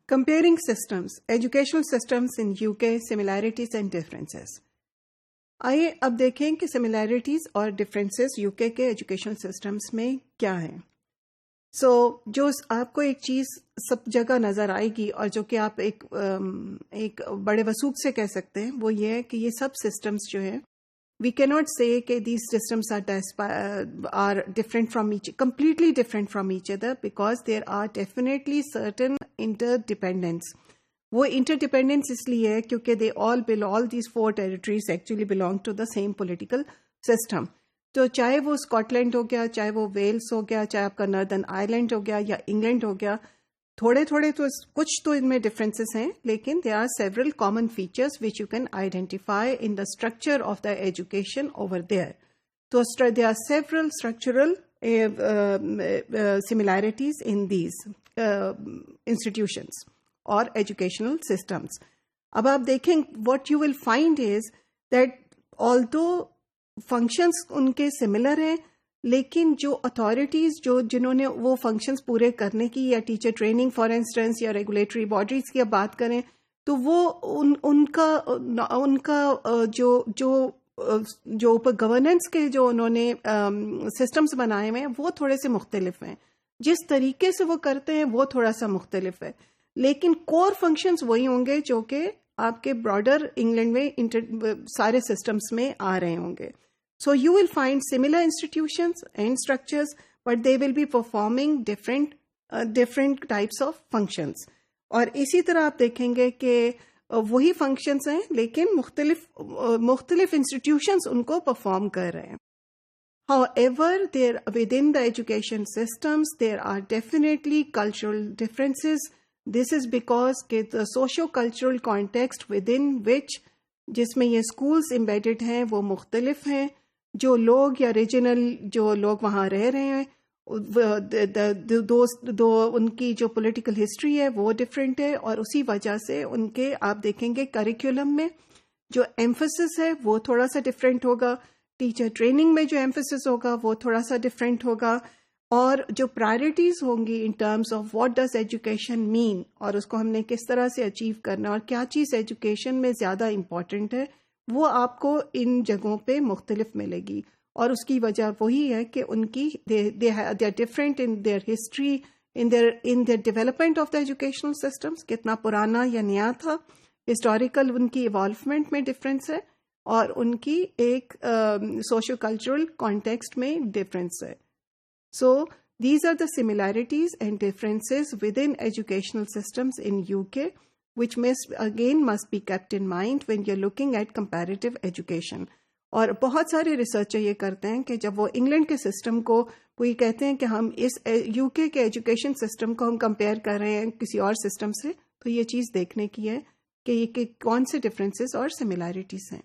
Comparing systems, educational systems in UK, similarities and differences. آئیے اب دیکھیں کہ سملیرٹیز اور ڈفرینسز یو کے ایجوکیشن سسٹمس میں کیا ہیں. جو آپ کو ایک چیز سب جگہ نظر آئے گی اور جو کہ آپ ایک بڑے وثوق سے کہہ سکتے ہیں وہ یہ ہے کہ یہ سب سسٹمس جو ہیں وی کی ناٹ سے کہ these systems are different from completely different from each other because there are definitely certain inter dependence. وہ انٹر ڈیپینڈنس اس لیے ہے کیونکہ all these 4 territories actually belong to the same political system. تو چاہے وہ Scott land ہو گیا, چاہے وہ ویلس ہو گیا, چاہے آپ کا ناردرن آئرلینڈ ہو گیا یا انگلینڈ ہو گیا, تھوڑے تو کچھ تو ان میں ڈفرینسز ہیں, لیکن there are several common features which you can identify in the structure of the education over there. So there are several structural similarities in these institutions اور ایجوکیشنل سسٹمس. اب آپ دیکھیں what you will find is that although functions ان کے similar ہیں, لیکن جو authorities جنہوں نے وہ فنکشنز پورے کرنے کی, یا ٹیچر ٹریننگ فار انسٹنس یا ریگولیٹری باڈیز کی اب بات کریں تو وہ ان کا جو اوپر گورننس کے جو انہوں نے سسٹمز بنائے ہوئے ہیں وہ تھوڑے سے مختلف ہیں. جس طریقے سے وہ کرتے ہیں وہ تھوڑا سا مختلف ہے, لیکن کور فنکشنز وہی ہوں گے جو کہ آپ کے براڈر انگلینڈ میں سارے سسٹمز میں آ رہے ہوں گے. So you will find similar institutions and structures but they will be performing different types of functions. اور اسی طرح آپ دیکھیں گے کہ وہی فنکشنز ہیں لیکن مختلف انسٹیٹیوشنز ان کو پرفارم کر رہے ہیں. However, within the education systems there are definitely cultural differences. This is because the socio-cultural context within which جس میں یہ اسکولس embedded ہیں وہ مختلف ہیں. جو لوگ یا ریجنل جو لوگ وہاں رہ رہے ہیں ان کی جو پولیٹیکل ہسٹری ہے وہ ڈفرینٹ ہے, اور اسی وجہ سے ان کے آپ دیکھیں گے کریکولم میں جو ایمفسس ہے وہ تھوڑا سا ڈفرینٹ ہوگا, ٹیچر ٹریننگ میں جو ایمفسس ہوگا وہ تھوڑا سا ڈفرینٹ ہوگا, اور جو پرائرٹیز ہوں گی in terms of what does education mean, اور اس کو ہم نے کس طرح سے اچیو کرنا اور کیا چیز ایجوکیشن میں زیادہ امپورٹنٹ ہے, وہ آپ کو ان جگہوں پہ مختلف ملے گی. اور اس کی وجہ وہی ہے کہ ان کی they are different in their history, in their development of the educational systems, کتنا پرانا یا نیا تھا, ہسٹوریکل ان کی ایوالومنٹ میں ڈفرینس ہے, اور ان کی ایک سوشو کلچرل کانٹیکسٹ میں ڈفرینس ہے. So these are the similarities and differences within educational systems in UK, which must be kept in mind when you're looking at comparative education. اور بہت سارے ریسرچر یہ کرتے ہیں کہ جب وہ انگلینڈ کے سسٹم کو وہ یہ کہتے ہیں کہ ہم اس یو کے ایجوکیشن سسٹم کو ہم کمپیئر کر رہے ہیں کسی اور سسٹم سے, تو یہ چیز دیکھنے کی ہے کہ یہ کون سے ڈفرینسز اور سملیرٹیز ہیں.